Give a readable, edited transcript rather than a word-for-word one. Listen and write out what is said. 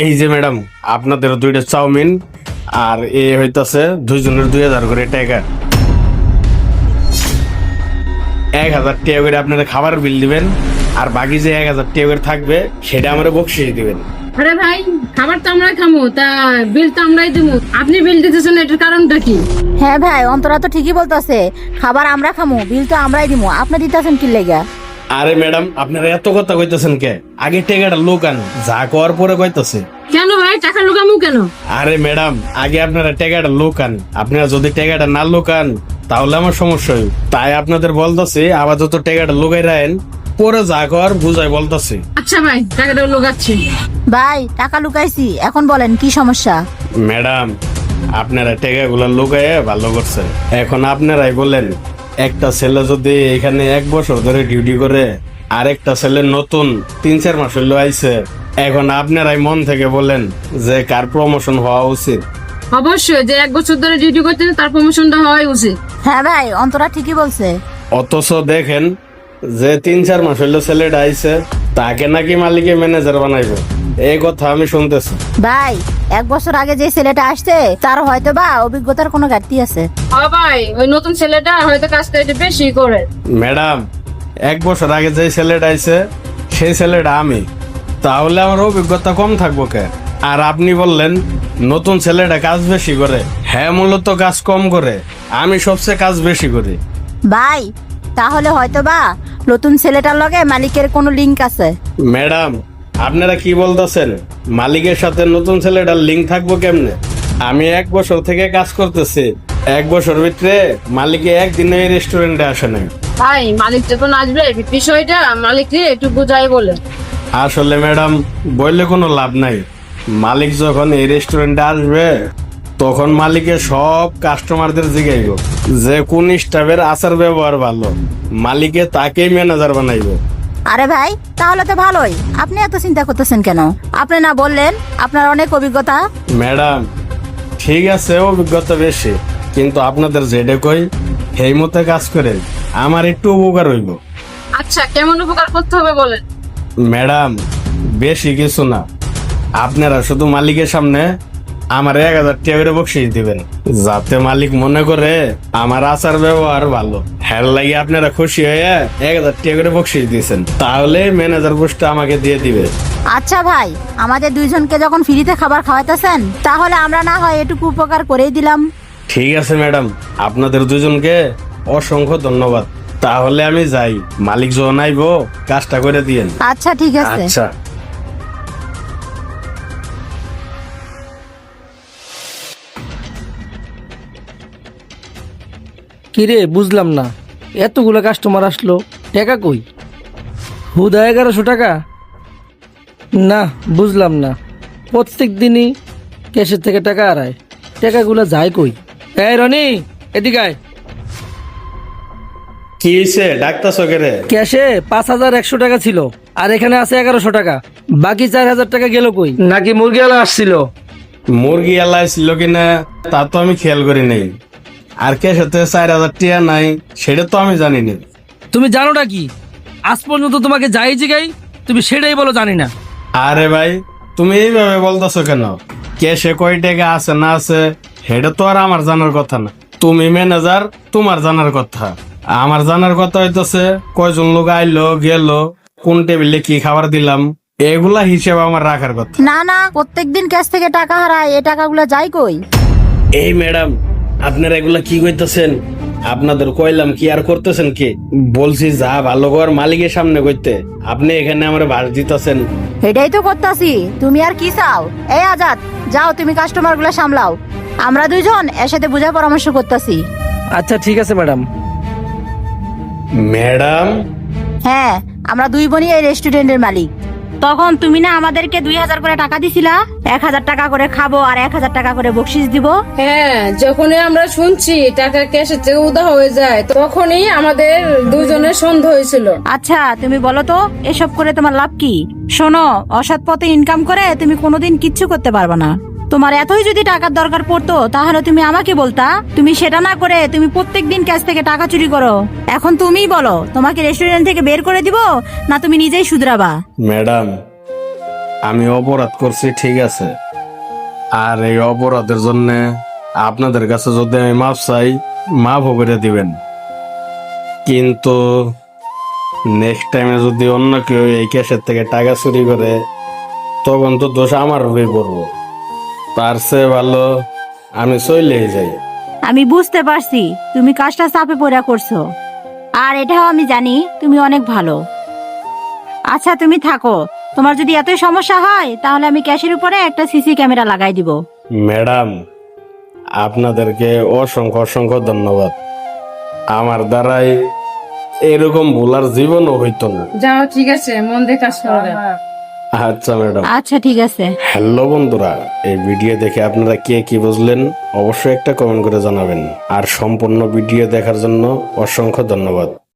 এই যে ম্যাডাম, আপনাদের দুইটা চাউমিন আর এ হইতাছে দুইজনের 2000 করে টাকা। 1000 টাকা করে আপনারা খাবার বিল দিবেন, আর বাকি যে 1000 টাকা করে থাকবে সেটা আমরা বকশিস দিবেন। আরে ভাই, খাবার তো আমরাই খামো, তা বিল তো আমরাই দেবো। আপনি বিল দিতেছেন, এটার কারণটা কি? হ্যাঁ ভাই, অন্তরা তো ঠিকই বলতেছে, খাবার আমরা খামু, বিল তো আমরাই দিমু। আপনি দিতেছেন কি লেগা? আরে ম্যাডাম, আপনারা এত কথা কইতেছেন কে? আগে টাকাটা লোকান, যা কর পরে কইতাছে। কেন ভাই, টাকা লুকামু কেন? আরে ম্যাডাম, আগে আপনারা টাকাটা লোকান। আপনারা যদি টাকাটা না লোকান তাহলে আমার সমস্যা হয়। তাই আপনাদের বলতেছি, আপাতত টাকাটা লোকাই রাখেন, পরে যা কর বুঝাই বলতেছি। আচ্ছা ভাই, টাকাটা লুকাচ্ছি। ভাই, টাকা লুকাইছি, এখন বলেন কি সমস্যা? ম্যাডাম, আপনারা টাকাগুলো লোকায় ভালো করছেন। এখন আপনারাই বলেন, একটা ছেলে যদি এখানে 1 বছর ধরে ডিউটি করে, আর একটা ছেলে নতুন 3-4 মাস হইলো আইছে, এখন আপনারাই মন থেকে বলেন যে কার প্রমোশন হওয়া উচিত। অবশ্যই, যে 1 বছর ধরে ডিউটি করতে তার প্রমোশনটা হওয়াই উচিত। হ্যাঁ ভাই, অন্তরা ঠিকই বলছে। অথচ দেখেন, যে 3-4 মাস হইলো ছেলেটা আইছে, তাকে নাকি মালিকে ম্যানেজার বানাইবো, এই কথা আমি শুনতেছি। ভাই, 1 বছর আগে যে ছেলেটা আসছে তার হয়তো বা অভিজ্ঞতার কোনো ঘাটতি আছে। হ্যাঁ ভাই, ওই নতুন ছেলেটা হয়তো কাজটা একটু বেশি করে। ম্যাডাম, 1 বছর আগে যে ছেলেটা আইছে সেই ছেলেটা আমি, তাহলে আমার অভিজ্ঞতা কম থাকবো কে? আর আপনি বললেন নতুন ছেলেটা কাজ বেশি করে। হ্যাঁ, মূলত কাজ কম করে, আমি সবচেয়ে কাজ বেশি করি। ভাই, তাহলে হয়তো বা নতুন ছেলেটার লগে মালিকের কোনো লিংক আছে। ম্যাডাম, আপনারা কি বলতেছেন? মালিকের সাথে নতুন ছেলেটার লিঙ্ক থাকবো কেমনে? আমি 1 বছর থেকে কাজ করতেছি, 1 বছর ভিতরে মালিকে একদিনে এই রেস্টুরেন্টে আসে নাই। ভাই, মালিক যখন আসবে বিষয়টা মালিককে একটু বুঝাই বলে। আসলে ম্যাডাম, বললে কোনো লাভ নাই। মালিক যখন এই রেস্টুরেন্টে আসবে তখন মালিকের সব কাস্টমারদের জিগাইব যে কোন স্টাফের আচার ব্যবহার ভালো, মালিকে তাকেই ম্যানেজার বানাইব। আরে ভাই, তাহলে তো ভালোই। আপনি এত চিন্তা করতেছেন কেন? আপনি না বললেন আপনার অনেক অভিজ্ঞতা? ম্যাডাম, ঠিক আছে, অভিজ্ঞতা বেশি, কিন্তু আপনাদের যেটা কই সেই মতে কাজ করেন, আমার একটু উপকার হইব। আচ্ছা, কেমন উপকার করতে হবে বলেন। ম্যাডাম, বেশি কিছু না, আপনারা শুধু মালিকের সামনে আমার 1000 টাকা করে বকশিস দিবেন, যাতে মালিক মনে করে আমার আচার ব্যবহার ভালো। হ্যাঁ লাগে আপনারা খুশি হয়ে 1000 টাকা করে বকশিস দিয়েছেন, তাহলে ম্যানেজার পোস্টটা আমাকে দিয়ে দিবে। আচ্ছা ভাই, আমাদের দুইজনকে যখন ফ্রিতে খাবার খাওয়াইতেছেন, তাহলে আমরা না হয় এটুকু উপকার করেই দিলাম। ঠিক আছে ম্যাডাম, আপনাদের দুজনকে অসংখ্য ধন্যবাদ। তাহলে আমি যাই, মালিক যখন আইবো কাজটা করে দিয়েন। আচ্ছা, ঠিক আছে। আচ্ছা। কিরে, বুঝলাম না, এতগুলো কাস্টমার আসলো, টাকা কই? হুদা 1100 টাকা? না, বুঝলাম না, প্রত্যেক দিনই ক্যাশের থেকে টাকা হারায়, টাকাগুলো যায় কই? এই রনি, এদিকে আয়। কি হয়েছে, ডাক্তার সকেরে? ক্যাশে 5100 টাকা ছিল, আর এখানে আছে 1100 টাকা, বাকি 4000 টাকা গেল কই? নাকি মুরগিওয়ালা আসছিল? মুরগি এলাই ছিল কিনা তা তো আমি খেয়াল করি নাই, আর কে সাথে 4000 টাকা নাই সেটা তো আমি জানি না। তুমি জানোটা কি? আজ পর্যন্ত তোমাকে যাই জিগাই, তুমি সেটাই বলো জানি না। আরে ভাই, তুমি এইভাবে বলতেছো কেন? ক্যাশে কয় টাকা আছে না আছে সেটা তো আর আমার জানার কথা না। তুমি ম্যানেজার, তোমার জানার কথা। আমার জানার কথা হইতেছে কয়জন লোক আইলো গেল, কোন টেবিলে কি খাবার দিলাম, এগুলা হিসেবে আমার রাখার কথা। না না, প্রত্যেকদিন ক্যাশ থেকে টাকা হারায়, এই টাকাগুলো যায় কই? এই ম্যাডাম, আপনারা এগুলা কি কইতেছেন? আপনাদের কইলাম কি আর করতেছেন কি? বলছি যা ভালো কর মালিকের সামনে কইতে, আপনি এখানে আমার ভাস দিতেছেন। এটাই তো করতাছি, তুমি আর কি চাও? এই আজাদ, যাও তুমি কাস্টমার গুলা সামলাও, আমরা দুইজন এর সাথে বুঝা পরামর্শ করতেছি। আচ্ছা ঠিক আছে ম্যাডাম। ম্যাডাম, হ্যাঁ, আমরা দুই বোনই এই রেস্টুরেন্টের মালিক। তখন তুমি না আমাদেরকে 2000 করে টাকা দিছিলা? 1000 টাকা করে খাবো আর 1000 টাকা করে বকশিস দিব। হ্যাঁ, যখনই আমরা শুনছি টাকা ক্যাশের থেকে উদা হয়ে যায়, তখনই আমাদের দুজনের সন্দেহ হয়েছিল। আচ্ছা, তুমি বলো তো, এসব করে তোমার লাভ কি? শোনো, অসৎ পথে ইনকাম করে তুমি কোনোদিন কিচ্ছু করতে পারবে না। তোমার এতই যদি টাকার দরকার পড়তো তাহলে তুমি আমাকে বলতা। তুমি সেটা না করে তুমি প্রত্যেকদিন ক্যাশ থেকে টাকা চুরি করো। এখন তুমিই বলো, তোমাকে রেস্টুরেন্ট থেকে বের করে দিব না তুমি নিজেই শুধরাবা? ম্যাডাম, আমি অপরাধ করছি ঠিক আছে, আর এই অপরাধের জন্য আপনাদের কাছে যদি আমি মাপ চাই, মাফও করে দিবেন। কিন্তু নেক্সট টাইমে যদি অন্য কেউ এই ক্যাশের থেকে টাকা চুরি করে, তখন তো দোষ আমার হয়ে পড়বো। তার চেয়ে ভালো আমি চলেই যাই। আমি বুঝতে পারছি তুমি কাজটা চাপে পড়া করছো, আর এটাও আমি জানি তুমি অনেক ভালো। আচ্ছা তুমি থাকো, তোমার যদি এতই সমস্যা হয় তাহলে আমি ক্যাশের উপরে একটা সিসি ক্যামেরা লাগাই দিব। ম্যাডাম, আপনাদেরকে অসংখ্য অসংখ্য ধন্যবাদ। আমার দ্বারাই এরকম ভুল আর জীবনও হইতো না। যাও, ঠিক আছে, মন দিয়ে কাজ করো। আচ্ছা ম্যাডাম। আচ্ছা ঠিক আছে। হ্যালো বন্ধুরা, এই ভিডিও দেখে আপনারা কে কি বুঝলেন অবশ্যই একটা কমেন্ট করে জানাবেন। আর সম্পূর্ণ ভিডিও দেখার জন্য অসংখ্য ধন্যবাদ।